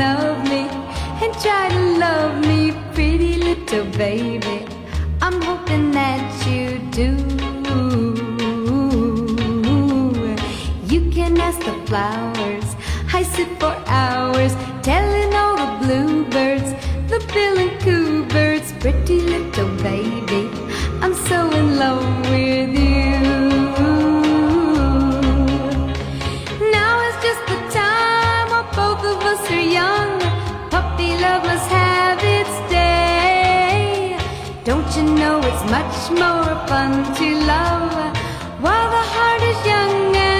love me and try to love me, pretty little baby. I'm hoping that you do. You can ask the flowers, I sit for hours telling all the bluebirds, the bill and coo birds, pretty little baby, I'm so in love with you. Now is just the time while both of us are young. Puppy love must have its day. Don't you know it's much more fun to love while the heart is young and